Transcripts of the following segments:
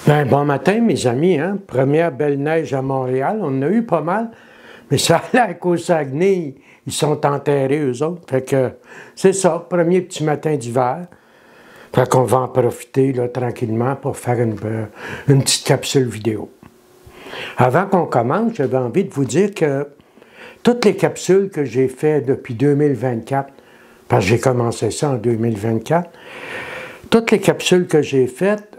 Ben, bon matin, mes amis. Hein? Première belle neige à Montréal. On en a eu pas mal, mais ça a l'air qu'au Saguenay, ils sont enterrés, eux autres. Fait que c'est ça, premier petit matin d'hiver. Fait qu'on va en profiter là, tranquillement pour faire une petite capsule vidéo. Avant qu'on commence, j'avais envie de vous dire que toutes les capsules que j'ai faites depuis 2024, parce que j'ai commencé ça en 2024, toutes les capsules que j'ai faites,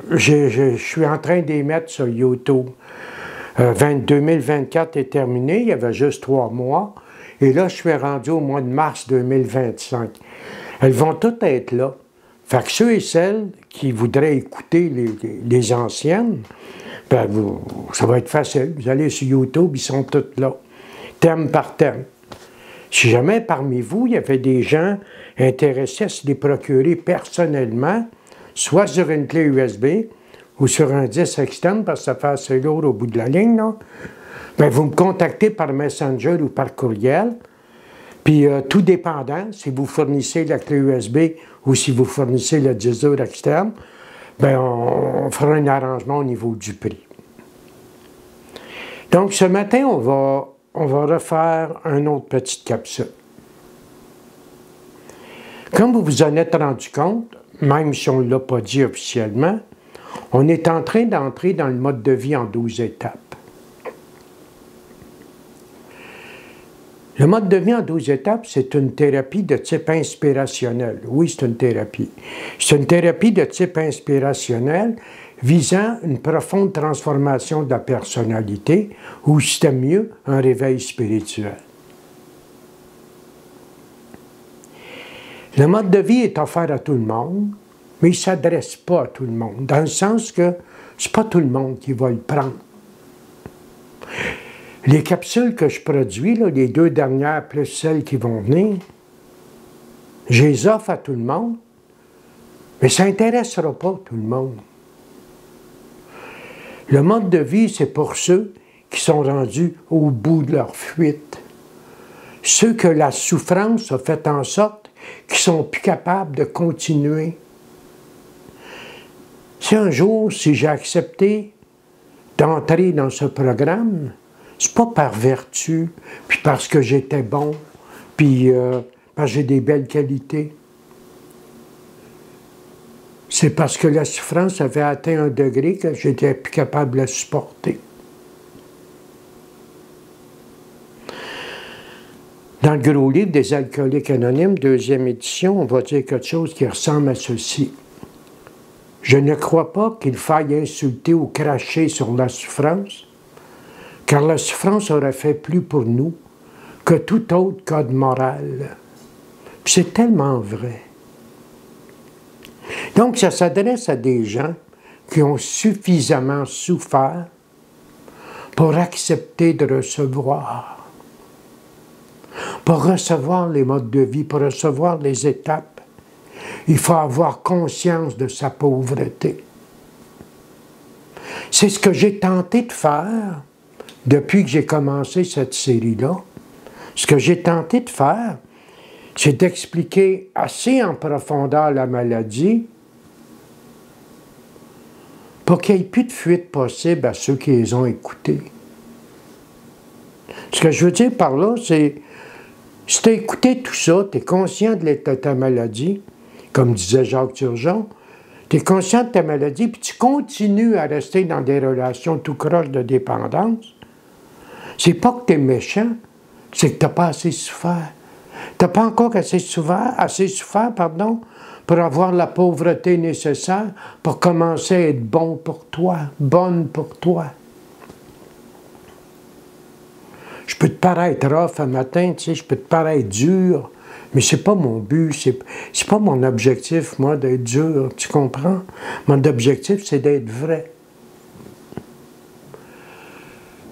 je suis en train de les mettre sur YouTube. 2024 est terminé, il y avait juste 3 mois. Et là, je suis rendu au mois de mars 2025. Elles vont toutes être là. Fait que ceux et celles qui voudraient écouter les anciennes, ben ça va être facile. Vous allez sur YouTube, ils sont toutes là, thème par thème. Si jamais parmi vous, il y avait des gens intéressés à se les procurer personnellement, soit sur une clé USB ou sur un disque externe, parce que ça fait assez lourd au bout de la ligne, là, bien, vous me contactez par Messenger ou par courriel. Puis, tout dépendant, si vous fournissez la clé USB ou si vous fournissez le disque dur externe, bien, on fera un arrangement au niveau du prix. Donc, ce matin, on va refaire une autre petite capsule. Comme vous vous en êtes rendu compte, même si on ne l'a pas dit officiellement, on est en train d'entrer dans le mode de vie en 12 étapes. Le mode de vie en 12 étapes, c'est une thérapie de type inspirationnel. Oui, c'est une thérapie. C'est une thérapie de type inspirationnel visant une profonde transformation de la personnalité, ou si c'était mieux, un réveil spirituel. Le mode de vie est offert à tout le monde, mais il ne s'adresse pas à tout le monde, dans le sens que ce n'est pas tout le monde qui va le prendre. Les capsules que je produis, là, les 2 dernières plus celles qui vont venir, je les offre à tout le monde, mais ça n'intéressera pas tout le monde. Le mode de vie, c'est pour ceux qui sont rendus au bout de leur fuite. Ceux que la souffrance a fait en sorte qu'ils ne sont plus capables de continuer. Si un jour, si j'ai accepté d'entrer dans ce programme, c'est pas par vertu, puis parce que j'étais bon, puis parce que j'ai des belles qualités. C'est parce que la souffrance avait atteint un degré que j'étais plus capable de la supporter. Dans le gros livre des Alcooliques Anonymes, 2e édition, on va dire quelque chose qui ressemble à ceci. Je ne crois pas qu'il faille insulter ou cracher sur la souffrance, car la souffrance aurait fait plus pour nous que tout autre code moral. C'est tellement vrai. Donc, ça s'adresse à des gens qui ont suffisamment souffert pour accepter de recevoir. Pour recevoir les modes de vie, pour recevoir les étapes, il faut avoir conscience de sa pauvreté. C'est ce que j'ai tenté de faire depuis que j'ai commencé cette série-là. Ce que j'ai tenté de faire, c'est d'expliquer assez en profondeur la maladie pour qu'il n'y ait plus de fuite possible à ceux qui les ont écoutés. Ce que je veux dire par là, c'est si tu as écouté tout ça, tu es conscient de l'état de ta maladie, comme disait Jacques Turgeon, tu es conscient de ta maladie, puis tu continues à rester dans des relations tout croche de dépendance, c'est pas que tu es méchant, c'est que tu n'as pas assez souffert. Tu n'as pas encore assez souffert, pour avoir la pauvreté nécessaire pour commencer à être bon pour toi, bonne pour toi. Je peux te paraître rough un matin, tu sais, je peux te paraître dur, mais c'est pas mon but, c'est pas mon objectif, moi, d'être dur, tu comprends? Mon objectif, c'est d'être vrai.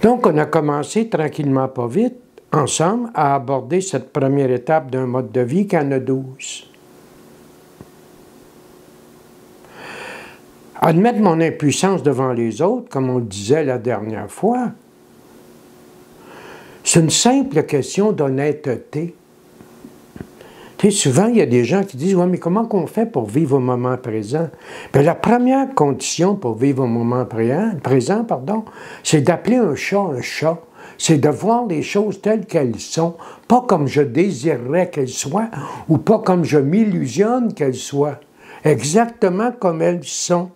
Donc, on a commencé tranquillement, pas vite, ensemble, à aborder cette première étape d'un mode de vie qui en a 12. Admettre mon impuissance devant les autres, comme on le disait la dernière fois, c'est une simple question d'honnêteté. Tu Tu sais, souvent, il y a des gens qui disent « Ouais, mais comment qu'on fait pour vivre au moment présent? » Bien, la première condition pour vivre au moment présent, c'est d'appeler un chat. C'est de voir les choses telles qu'elles sont, pas comme je désirerais qu'elles soient, ou pas comme je m'illusionne qu'elles soient, exactement comme elles sont.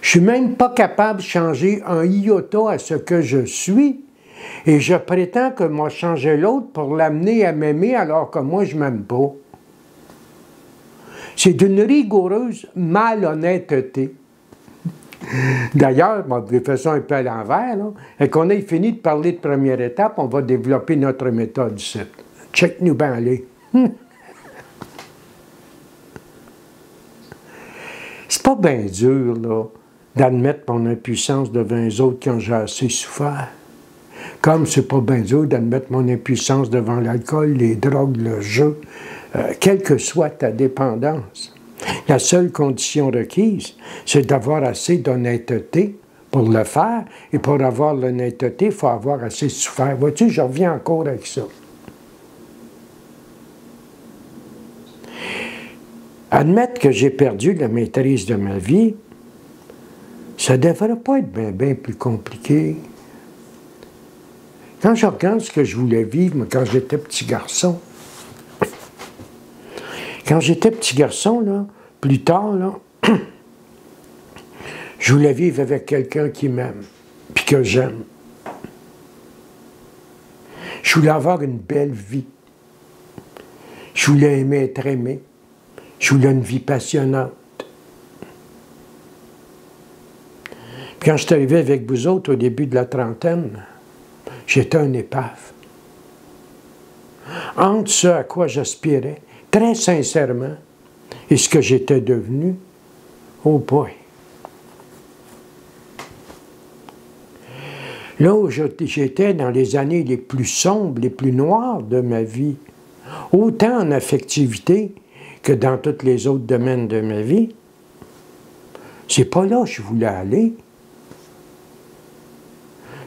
Je suis même pas capable de changer un iota à ce que je suis, et je prétends que moi changer l'autre pour l'amener à m'aimer alors que moi je m'aime pas. C'est d'une rigoureuse malhonnêteté. D'ailleurs, je vais faire ça un peu à l'envers, et qu'on ait fini de parler de première étape, on va développer notre méthode ici. Check-nous bien aller. C'est pas bien dur, là, d'admettre mon impuissance devant les autres quand j'ai assez souffert. Comme c'est pas bien dur d'admettre mon impuissance devant l'alcool, les drogues, le jeu, quelle que soit ta dépendance. La seule condition requise, c'est d'avoir assez d'honnêteté pour le faire, et pour avoir l'honnêteté, il faut avoir assez souffert. Vois-tu, je reviens encore avec ça. Admettre que j'ai perdu la maîtrise de ma vie, ça ne devrait pas être bien plus compliqué. Quand je regarde ce que je voulais vivre, quand j'étais petit garçon, là, plus tard, là, je voulais vivre avec quelqu'un qui m'aime, puis que j'aime. Je voulais avoir une belle vie. Je voulais aimer être aimé. Je voulais une vie passionnante. Puis quand je suis arrivé avec vous autres au début de la trentaine, j'étais un épave. Entre ce à quoi j'aspirais, très sincèrement, et ce que j'étais devenu, oh boy! Là où j'étais dans les années les plus sombres, les plus noires de ma vie, autant en affectivité que dans tous les autres domaines de ma vie, c'est pas là que je voulais aller.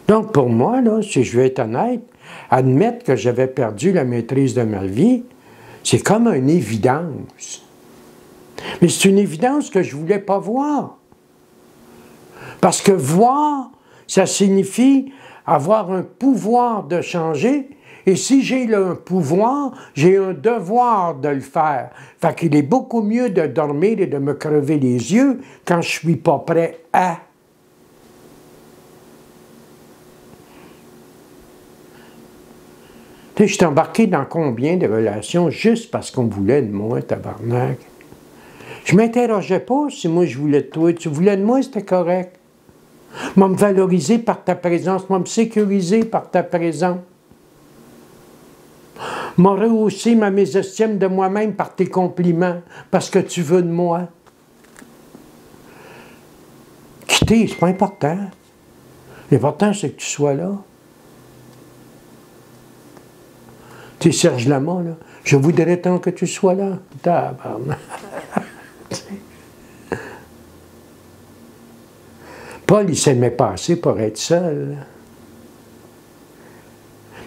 Donc pour moi, là, si je veux être honnête, admettre que j'avais perdu la maîtrise de ma vie, c'est comme une évidence. Mais c'est une évidence que je ne voulais pas voir. Parce que voir, ça signifie avoir un pouvoir de changer, et si j'ai un pouvoir, j'ai un devoir de le faire. Fait qu'il est beaucoup mieux de dormir et de me crever les yeux quand je ne suis pas prêt à. Tu sais, je suis embarqué dans combien de relations juste parce qu'on voulait de moi, tabarnak. Je ne m'interrogeais pas si moi je voulais de toi. Tu voulais de moi, c'était correct. Moi, me valoriser par ta présence, moi, me sécuriser par ta présence. M'a rehaussé ma mésestime de moi-même par tes compliments, parce que tu veux de moi. Quitter, c'est pas important. L'important, c'est que tu sois là. Tu sais, Serge Lama, là, je voudrais tant que tu sois là. Tabarnak. Paul, il s'aimait pas assez pour être seul.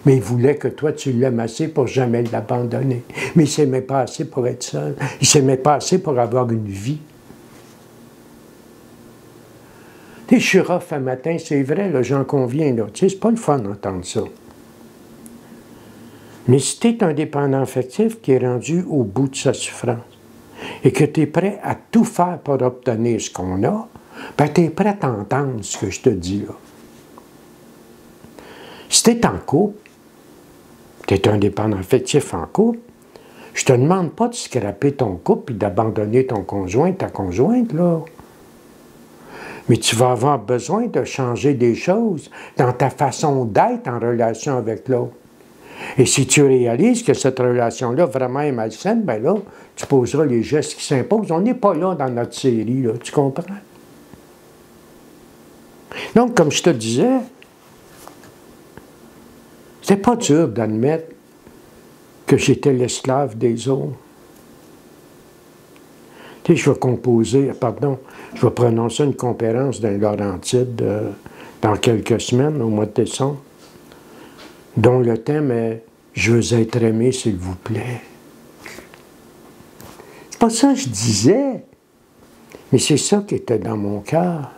Mais il voulait que toi, tu l'aimes assez pour jamais l'abandonner. Mais il ne s'aimait pas assez pour être seul. Il ne s'aimait pas assez pour avoir une vie. Tu sais, je suis rough un matin, c'est vrai, j'en conviens. Là. Tu sais, c'est pas le fun d'entendre ça. Mais si tu es un dépendant affectif qui est rendu au bout de sa souffrance et que tu es prêt à tout faire pour obtenir ce qu'on a, ben tu es prêt à entendre ce que je te dis là. Si tu es en couple, tu es un dépendant affectif en couple, je te demande pas de scraper ton couple et d'abandonner ton conjoint, ta conjointe, là. Mais tu vas avoir besoin de changer des choses dans ta façon d'être en relation avec l'autre. Et si tu réalises que cette relation-là vraiment est malsaine, bien là, tu poseras les gestes qui s'imposent. On n'est pas là dans notre série, là, tu comprends? Donc, comme je te disais, c'est pas dur d'admettre que j'étais l'esclave des autres. Tu sais, je vais prononcer une conférence dans Laurentides dans quelques semaines, au mois de décembre, dont le thème est Je veux être aimé, s'il vous plaît. C'est pas ça que je disais, mais c'est ça qui était dans mon cœur.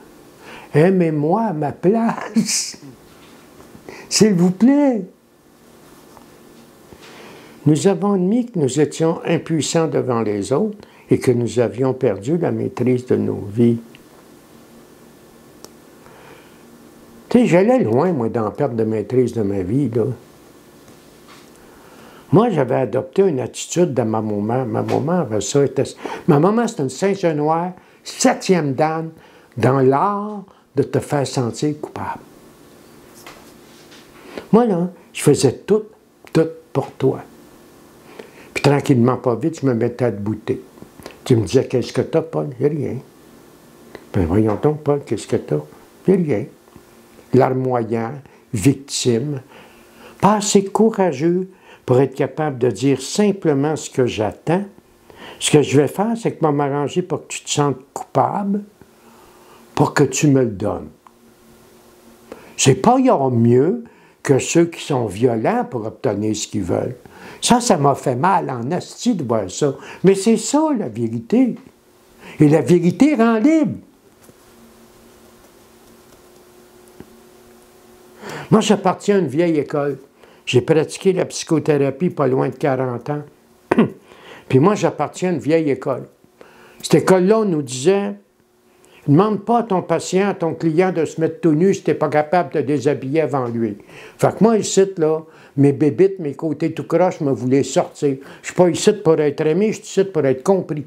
Aimez-moi à ma place, s'il vous plaît. Nous avons admis que nous étions impuissants devant les autres et que nous avions perdu la maîtrise de nos vies. Tu sais, j'allais loin, moi, dans la perte de maîtrise de ma vie, là. Moi, j'avais adopté une attitude de ma maman. Ma maman avait ça. Ma maman, c'était une Saint-Genoire, 7e dame, dans l'art de te faire sentir coupable. Moi, là, je faisais tout pour toi. Puis tranquillement, pas vite, je me mettais à te bouter. Tu me disais, qu'est-ce que t'as, Paul? J'ai rien. Ben voyons donc, Paul, qu'est-ce que t'as? J'ai rien. Larmoyant, victime, pas assez courageux pour être capable de dire simplement ce que j'attends. Ce que je vais faire, c'est que je vais m'arranger pour que tu te sentes coupable, pour que tu me le donnes. C'est pas il y aura mieux que ceux qui sont violents pour obtenir ce qu'ils veulent. Ça m'a fait mal en asti de voir ça. Mais c'est ça, la vérité. Et la vérité rend libre. Moi, j'appartiens à une vieille école. J'ai pratiqué la psychothérapie pas loin de 40 ans. Puis moi, j'appartiens à une vieille école. Cette école-là, on nous disait, demande pas à ton patient, à ton client de se mettre tout nu si tu n'es pas capable de te déshabiller avant lui. Fait que moi, ici, là, mes bébites, mes côtés tout croche me voulaient sortir. Je suis pas ici pour être aimé, je suis ici pour être compris.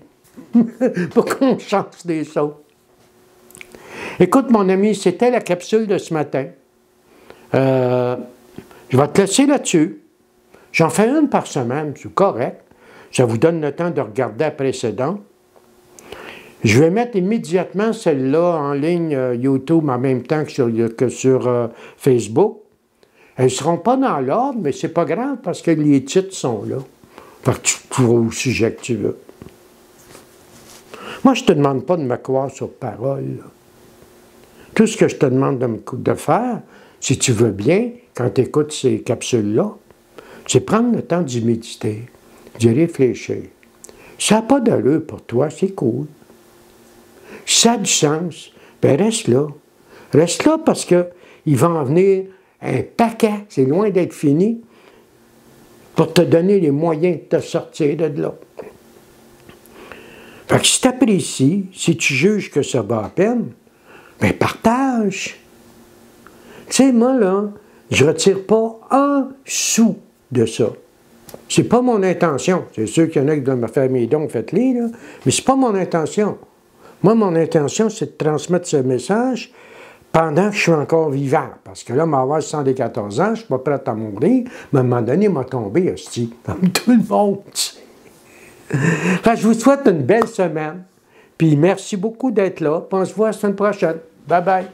Pour qu'on change des choses. Écoute, mon ami, c'était la capsule de ce matin. Je vais te laisser là-dessus. J'en fais une par semaine, c'est correct. Ça vous donne le temps de regarder la précédente. Je vais mettre immédiatement celle-là en ligne YouTube en même temps que sur Facebook. Elles ne seront pas dans l'ordre, mais c'est pas grave parce que les titres sont là. Fait que tu trouves au sujet que tu veux. Moi, je ne te demande pas de me croire sur parole. Là. Tout ce que je te demande de faire, si tu veux bien, quand tu écoutes ces capsules-là, c'est prendre le temps d'y méditer, d'y réfléchir. Si ça n'a pas d'allure pour toi, c'est cool. Si ça a du sens, bien reste là. Reste là parce qu'il va en venir un paquet, c'est loin d'être fini, pour te donner les moyens de te sortir de là. Fait que si tu apprécies, si tu juges que ça va à peine, bien partage. Tu sais, moi, là, je ne retire pas un sou de ça. C'est pas mon intention. C'est sûr qu'il y en a qui doivent me faire mes dons, faites-les, là. Mais c'est pas mon intention. Moi, mon intention, c'est de transmettre ce message pendant que je suis encore vivant. Parce que là, m'avoir 74 ans, je ne suis pas prêt à mourir, mais à un moment donné, il m'a tombé, hostie, comme tout le monde. Enfin, je vous souhaite une belle semaine. Puis merci beaucoup d'être là. Puis on se voit la semaine prochaine. Bye bye.